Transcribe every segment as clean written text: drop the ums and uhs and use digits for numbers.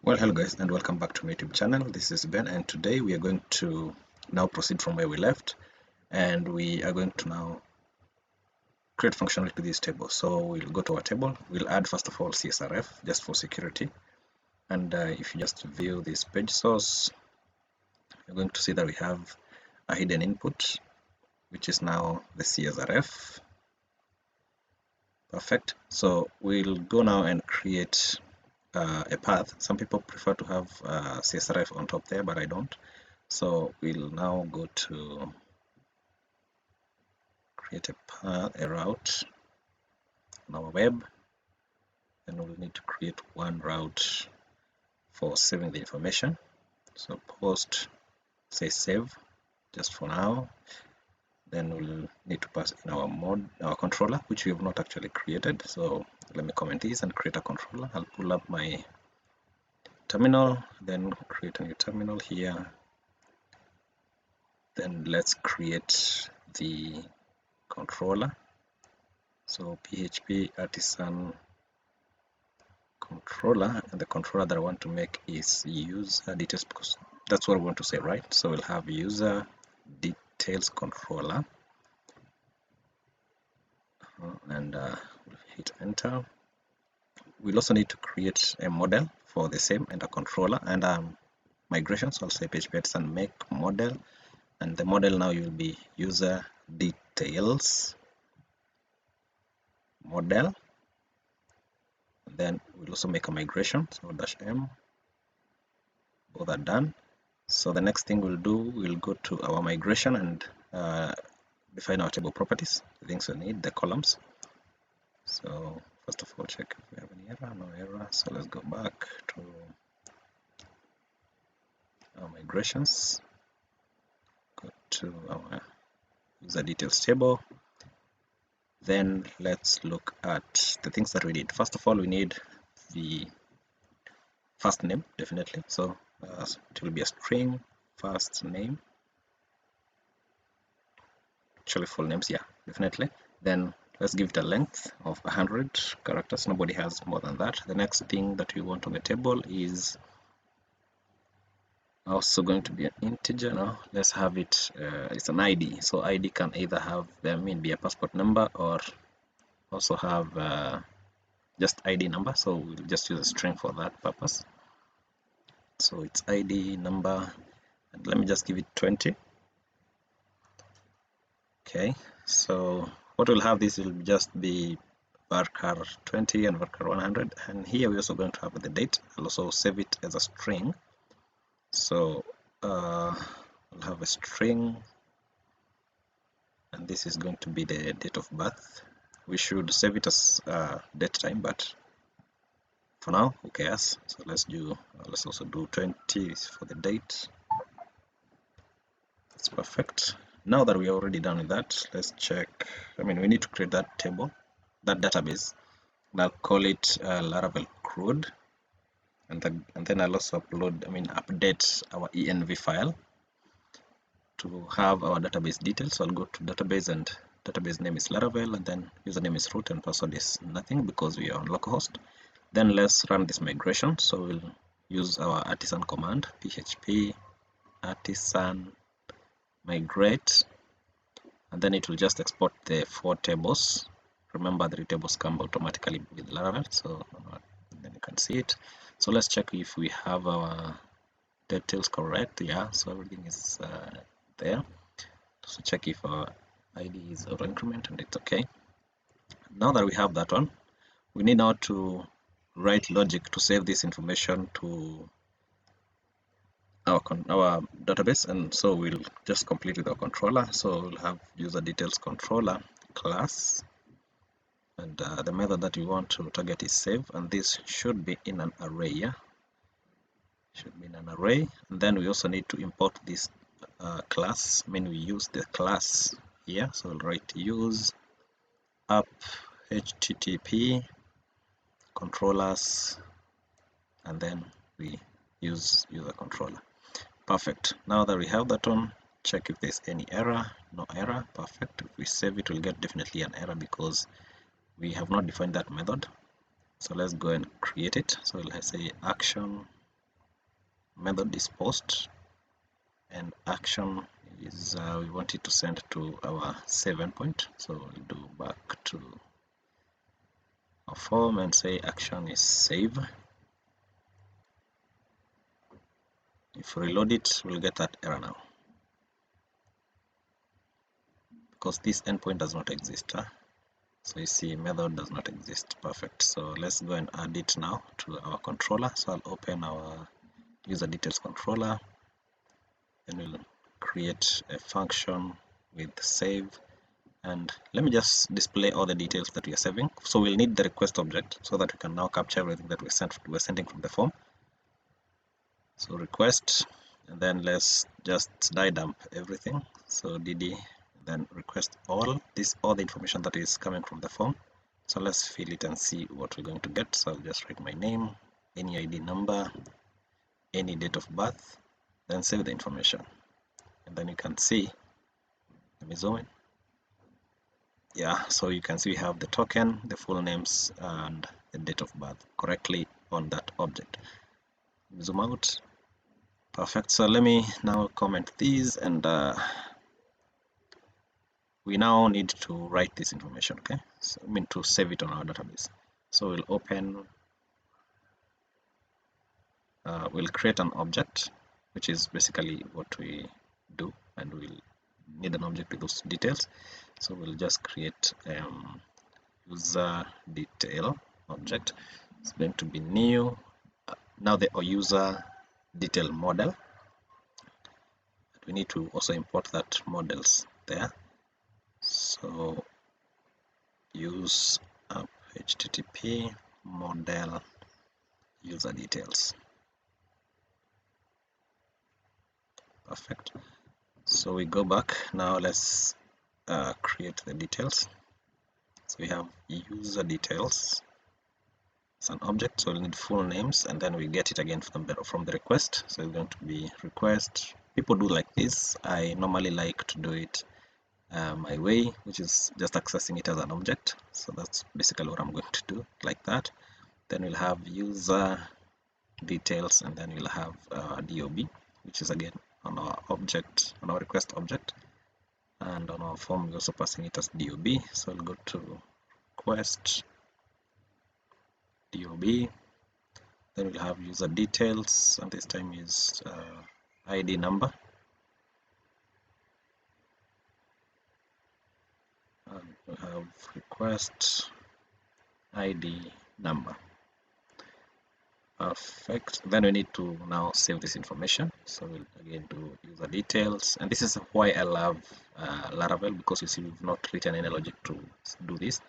Well, hello guys, and welcome back to my YouTube channel. This is Ben, and today we are going to now proceed from where we left, and we are going to now create functionality to this table. So we'll go to our table. We'll add first of all CSRF just for security, and if you just view this page source, you're going to see that we have a hidden input, which is now the CSRF. Perfect. So we'll go now and create a path. Some people prefer to have CSRF on top there, but I don't. So we'll now go to create a path, a route on our web, and we'll need to create one route for saving the information. So post, say save, just for now. Then we'll need to pass in our controller, which we have not actually created. So let me comment this and create a controller. I'll pull up my terminal, then create a new terminal here. Then let's create the controller. So PHP artisan controller, and the controller that I want to make is user details, because that's what I want to say, right? So we'll have user details controller, and we'll hit enter. We'll also need to create a model for the same and a controller and migration. So I'll say PHP artisan make model, and the model now will be user details model. Then we'll also make a migration, so -m. Both are done. So the next thing we'll do, we'll go to our migration and define our table properties, the things we need, the columns. So first of all, check if we have any error. No error. So let's go back to our migrations, go to our user details table. Then let's look at the things that we need. First of all, we need the first name, definitely. So it will be a string first name. Actually, full names, yeah, definitely. Then let's give it a length of 100 characters. Nobody has more than that. The next thing that we want on the table is also going to be an integer. Now let's have it, it's an ID. So ID can either have, be a passport number, or also have just ID number. So we'll just use a string for that purpose. So it's ID number, and let me just give it 20. Okay, so what we'll have, this will just be varchar 20 and varchar 100, and here we're also going to have the date. I'll also save it as a string. So I'll have a string, and this is going to be the date of birth. We should save it as date time, but for now, who cares? So let's also do 20 for the date. That's perfect. Now that we are already done with that, let's check. We need to create that table, that database, and I'll call it Laravel CRUD, and then I'll also update our env file to have our database details. So I'll go to database, and database name is Laravel, and then username is root, and password is nothing because we are on localhost. Then let's run this migration. So we'll use our artisan command, php artisan migrate, and then it will just export the 4 tables. Remember, the tables come automatically with Laravel, so then you can see it. So let's check if we have our details correct. Yeah, so everything is there. So check if our ID is auto increment, and it's okay. Now that we have that one, we need now to write logic to save this information to our database, and so we'll just complete with our controller. So we'll have user details controller class, and the method that we want to target is save, and this should be in an array. Yeah, should be in an array. And then we also need to import this class. We use the class here, so we'll write use app http controllers, and then we use user controller. Perfect. Now that we have that on, check if there's any error. No error. Perfect. If we save it, we'll get definitely an error because we have not defined that method. So let's go and create it. So let's say action method is post, and action is we want it to send to our save endpoint. So we'll do back to our form and say action is save. If we reload it, we'll get that error now because this endpoint does not exist. So you see method does not exist. Perfect. So let's go and add it now to our controller. So I'll open our user details controller, and we'll create a function with save, and let me just display all the details that we are saving. So we'll need the request object so that we can now capture everything that we're sending from the form. So request, and then let's just die dump everything. So dd, then request all the information that is coming from the form. So let's fill it and see what we're going to get. So I'll just write my name, any ID number, any date of birth, then save the information. And then you can see, let me zoom in. Yeah, so you can see we have the token, the full names, and the date of birth correctly on that object. Zoom out. Perfect. So let me now comment these, and we now need to write this information. Okay, so I mean to save it on our database. So we'll open, we'll create an object, which is basically what we do, and we'll need an object with those details. So we'll just create user detail object. It's going to be new. Now the user detail model. We need to also import that models there. So use app http model user details. Perfect. So we go back now. Let's create the details. So we have user details. It's an object, so we'll need full names, and then we get it again from the request. So it's going to be request. People do like this. I normally like to do it my way, which is just accessing it as an object. So that's basically what I'm going to do, like that. Then we'll have user details, and then we'll have DOB, which is again on our object, on our request object, and on our form we're also passing it as DOB. So I'll go to request DOB, then we'll have user details, and this time is ID number, and we have request ID number. Perfect. Then we need to now save this information. So we'll again do user details, and this is why I love Laravel, because you see we've not written any logic to do this.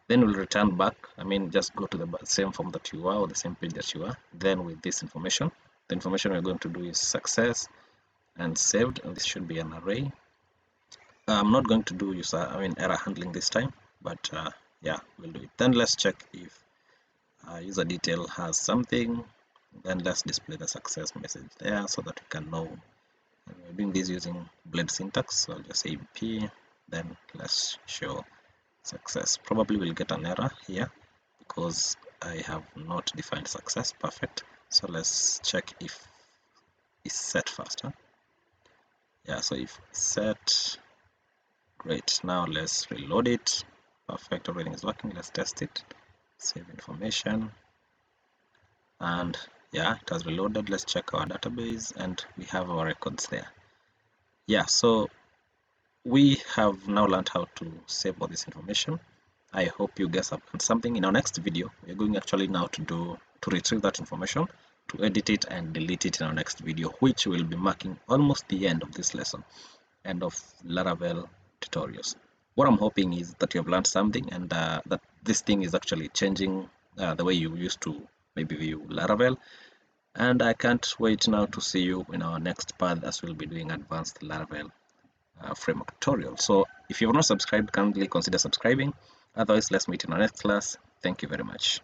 Then we'll return back. I mean, just go to the same form that you are, or the same page that you are. Then with this information, the information we're going to do is success and saved, and this should be an array. I'm not going to do error handling this time, but yeah, we'll do it. Then let's check if user detail has something. Then let's display the success message there so that we can know. And we're doing this using blend syntax, so I'll just say p, then let's show success. Probably we'll get an error here because I have not defined success. Perfect. So let's check if it's set first. Yeah, so if set, great. Now let's reload it. Perfect, everything is working. Let's test it. Save information, and yeah, it has reloaded. Let's check our database, and we have our records there. Yeah, so we have now learned how to save all this information. I hope you guys have learned something. In our next video, we're going actually now to retrieve that information, to edit it and delete it in our next video, which will be marking almost the end of this lesson, end of Laravel tutorials. What I'm hoping is that you have learned something, and that this thing is actually changing the way you used to maybe view Laravel. And I can't wait now to see you in our next part, as we'll be doing advanced Laravel framework tutorial. So if you have not subscribed, kindly consider subscribing. Otherwise, let's meet in our next class. Thank you very much.